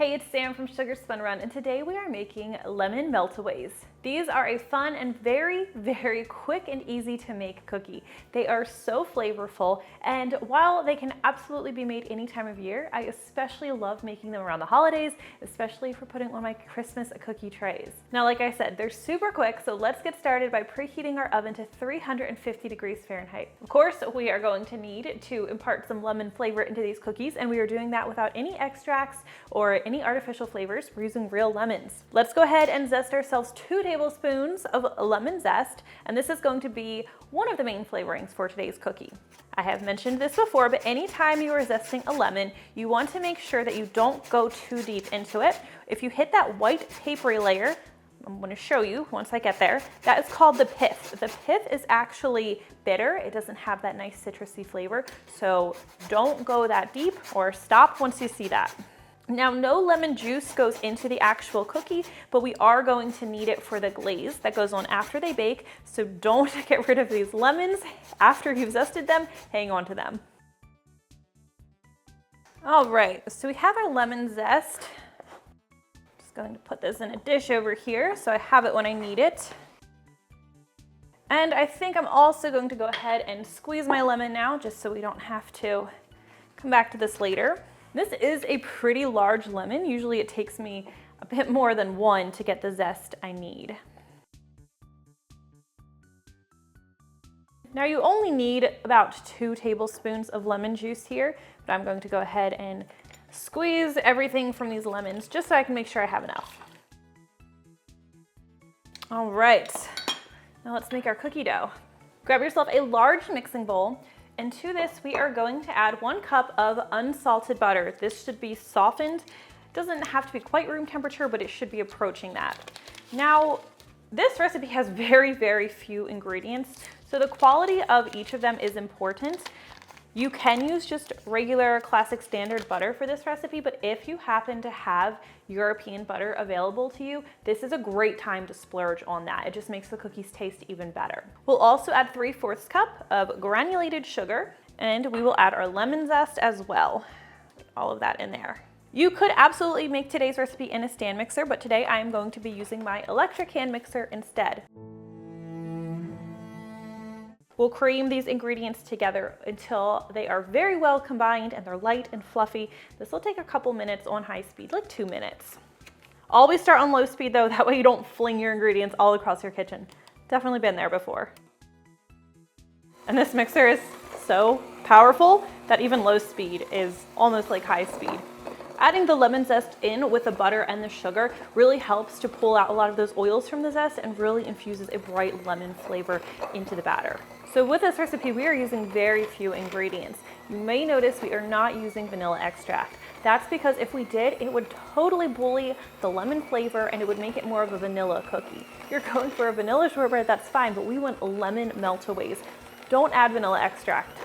Hey, it's Sam from Sugar Spun Run, and today we are making lemon meltaways. These are a fun and very, very quick and easy to make cookie. They are so flavorful, and while they can absolutely be made any time of year, I especially love making them around the holidays, especially for putting on my Christmas cookie trays. Now, like I said, they're super quick, so let's get started by preheating our oven to 350 degrees Fahrenheit. Of course, we are going to need to impart some lemon flavor into these cookies, and we are doing that without any extracts or any artificial flavors. We're using real lemons. Let's go ahead and zest ourselves 2 tablespoons of lemon zest, and this is going to be one of the main flavorings for today's cookie. I have mentioned this before, but anytime you are zesting a lemon, you want to make sure that you don't go too deep into it. If you hit that white papery layer, I'm going to show you once I get there, that is called the pith. The pith is actually bitter. It doesn't have that nice citrusy flavor, so don't go that deep or stop once you see that. Now, no lemon juice goes into the actual cookie, but we are going to need it for the glaze that goes on after they bake, so don't get rid of these lemons after you've zested them. Hang on to them. All right, so we have our lemon zest. Just going to put this in a dish over here so I have it when I need it. And I think I'm also going to go ahead and squeeze my lemon now, just so we don't have to come back to this later. This is a pretty large lemon. Usually it takes me a bit more than one to get the zest I need. Now you only need about 2 tablespoons of lemon juice here, but I'm going to go ahead and squeeze everything from these lemons just so I can make sure I have enough. All right, now let's make our cookie dough. Grab yourself a large mixing bowl. And to this, we are going to add 1 cup of unsalted butter. This should be softened. It doesn't have to be quite room temperature, but it should be approaching that. Now, this recipe has very, very few ingredients, so the quality of each of them is important. You can use just regular classic standard butter for this recipe, but if you happen to have European butter available to you, this is a great time to splurge on that. It just makes the cookies taste even better. We'll also add 3/4 cup of granulated sugar, and we will add our lemon zest as well. All of that in there. You could absolutely make today's recipe in a stand mixer, but today I am going to be using my electric hand mixer instead. We'll cream these ingredients together until they are very well combined and they're light and fluffy. This will take a couple minutes on high speed, like 2 minutes. Always start on low speed though, that way you don't fling your ingredients all across your kitchen. Definitely been there before. And this mixer is so powerful that even low speed is almost like high speed. Adding the lemon zest in with the butter and the sugar really helps to pull out a lot of those oils from the zest and really infuses a bright lemon flavor into the batter. So with this recipe, we are using very few ingredients. You may notice we are not using vanilla extract. That's because if we did, it would totally bully the lemon flavor and it would make it more of a vanilla cookie. If you're going for a vanilla shortbread, that's fine, but we want lemon meltaways. Don't add vanilla extract.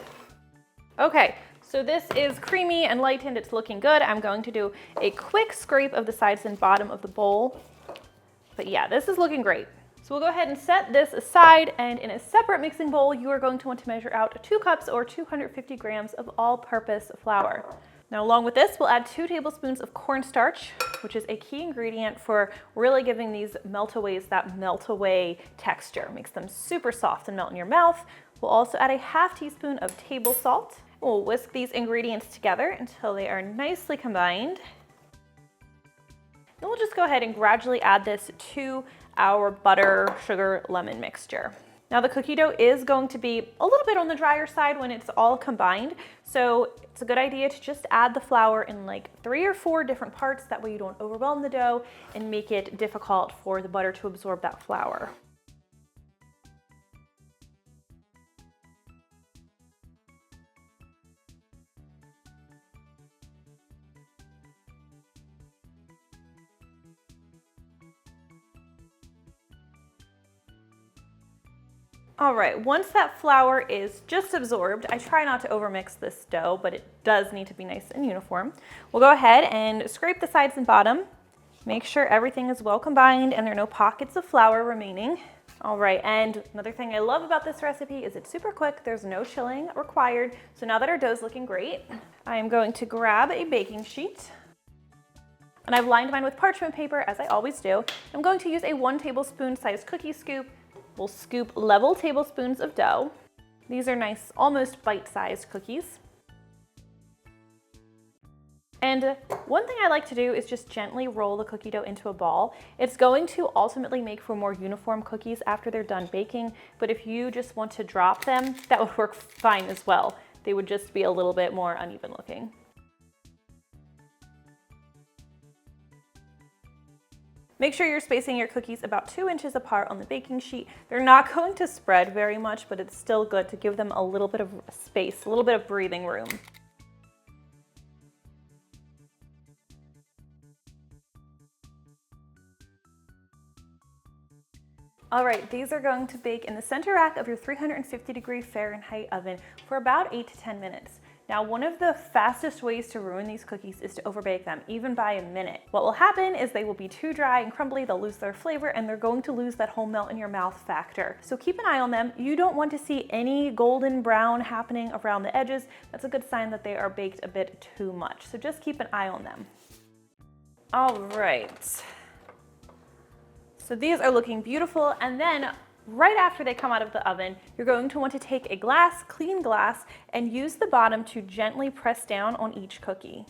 Okay. So this is creamy and lightened, it's looking good. I'm going to do a quick scrape of the sides and bottom of the bowl. But yeah, this is looking great. So we'll go ahead and set this aside, and in a separate mixing bowl, you are going to want to measure out 2 cups or 250 grams of all-purpose flour. Now along with this, we'll add 2 tablespoons of cornstarch, which is a key ingredient for really giving these meltaways that melt-away texture. Makes them super soft and melt in your mouth. We'll also add a 1/2 teaspoon of table salt. We'll whisk these ingredients together until they are nicely combined. Then we'll just go ahead and gradually add this to our butter, sugar, lemon mixture. Now the cookie dough is going to be a little bit on the drier side when it's all combined, so it's a good idea to just add the flour in like 3 or 4 different parts. That way you don't overwhelm the dough and make it difficult for the butter to absorb that flour. All right, once that flour is just absorbed, I try not to overmix this dough, but it does need to be nice and uniform. We'll go ahead and scrape the sides and bottom. Make sure everything is well combined and there are no pockets of flour remaining. All right, and another thing I love about this recipe is it's super quick. There's no chilling required. So now that our dough is looking great, I am going to grab a baking sheet. And I've lined mine with parchment paper, as I always do. I'm going to use a 1 tablespoon sized cookie scoop. We'll scoop level tablespoons of dough. These are nice, almost bite-sized cookies. And one thing I like to do is just gently roll the cookie dough into a ball. It's going to ultimately make for more uniform cookies after they're done baking, but if you just want to drop them, that would work fine as well. They would just be a little bit more uneven looking. Make sure you're spacing your cookies about 2 inches apart on the baking sheet. They're not going to spread very much, but it's still good to give them a little bit of space, a little bit of breathing room. All right, these are going to bake in the center rack of your 350-degree Fahrenheit oven for about 8 to 10 minutes. Now, one of the fastest ways to ruin these cookies is to overbake them, even by a minute. What will happen is they will be too dry and crumbly, they'll lose their flavor, and they're going to lose that whole melt in your mouth factor. So keep an eye on them. You don't want to see any golden brown happening around the edges. That's a good sign that they are baked a bit too much. So just keep an eye on them. All right. So these are looking beautiful, and then right after they come out of the oven, you're going to want to take a glass, clean glass, and use the bottom to gently press down on each cookie.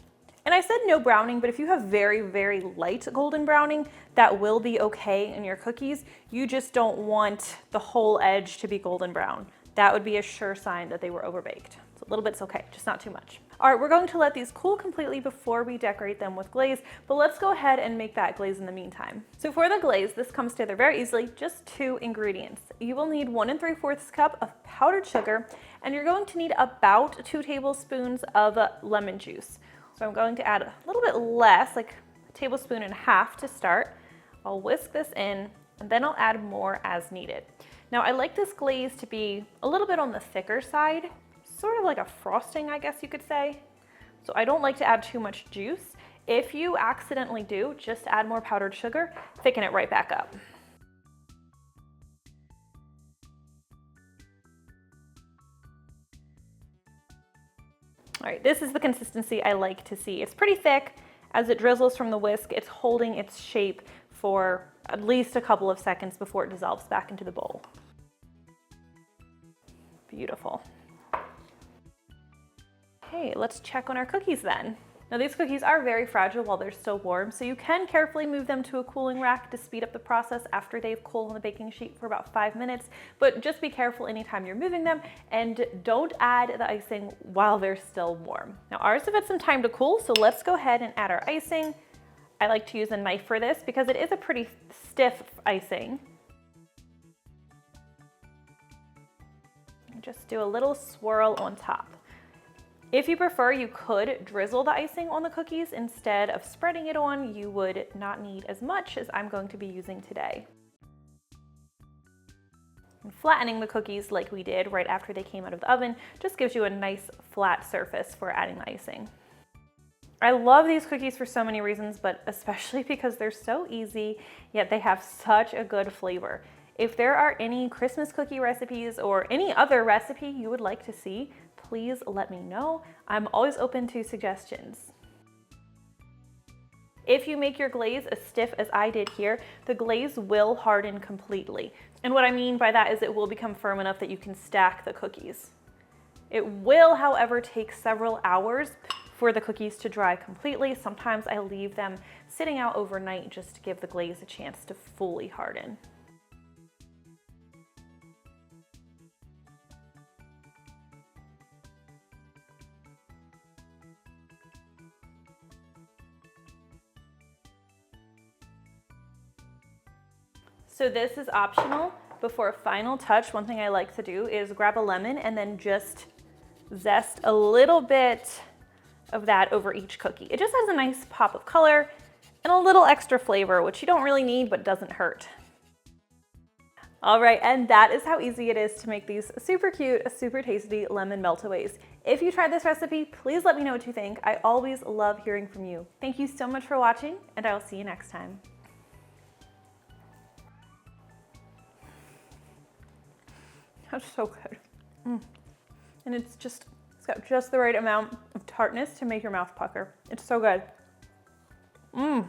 And I said no browning, but if you have very, very light golden browning, that will be okay in your cookies. You just don't want the whole edge to be golden brown. That would be a sure sign that they were overbaked. So a little bit's okay, just not too much. All right, we're going to let these cool completely before we decorate them with glaze, but let's go ahead and make that glaze in the meantime. So for the glaze, this comes together very easily, just 2 ingredients. You will need 1 3/4 cup of powdered sugar, and you're going to need about 2 tablespoons of lemon juice. So I'm going to add a little bit less, like 1.5 tablespoons to start. I'll whisk this in, and then I'll add more as needed. Now I like this glaze to be a little bit on the thicker side, sort of like a frosting, I guess you could say. So I don't like to add too much juice. If you accidentally do, just add more powdered sugar, thicken it right back up. All right, this is the consistency I like to see. It's pretty thick. As it drizzles from the whisk, it's holding its shape for at least a couple of seconds before it dissolves back into the bowl. Beautiful. Okay, let's check on our cookies then. Now these cookies are very fragile while they're still warm, so you can carefully move them to a cooling rack to speed up the process after they've cooled on the baking sheet for about 5 minutes, but just be careful anytime you're moving them and don't add the icing while they're still warm. Now ours have had some time to cool, so let's go ahead and add our icing. I like to use a knife for this because it is a pretty stiff icing. Just do a little swirl on top. If you prefer, you could drizzle the icing on the cookies instead of spreading it on. You would not need as much as I'm going to be using today. And flattening the cookies like we did right after they came out of the oven just gives you a nice flat surface for adding the icing. I love these cookies for so many reasons, but especially because they're so easy, yet they have such a good flavor. If there are any Christmas cookie recipes or any other recipe you would like to see, please let me know. I'm always open to suggestions. If you make your glaze as stiff as I did here, the glaze will harden completely. And what I mean by that is it will become firm enough that you can stack the cookies. It will, however, take several hours for the cookies to dry completely. Sometimes I leave them sitting out overnight just to give the glaze a chance to fully harden. So this is optional. Before a final touch, one thing I like to do is grab a lemon and then just zest a little bit of that over each cookie. It just has a nice pop of color and a little extra flavor, which you don't really need, but doesn't hurt. All right, and that is how easy it is to make these super cute, super tasty lemon meltaways. If you tried this recipe, please let me know what you think. I always love hearing from you. Thank you so much for watching, and I will see you next time. That's so good. And it's got just the right amount of tartness to make your mouth pucker. It's so good. Mmm.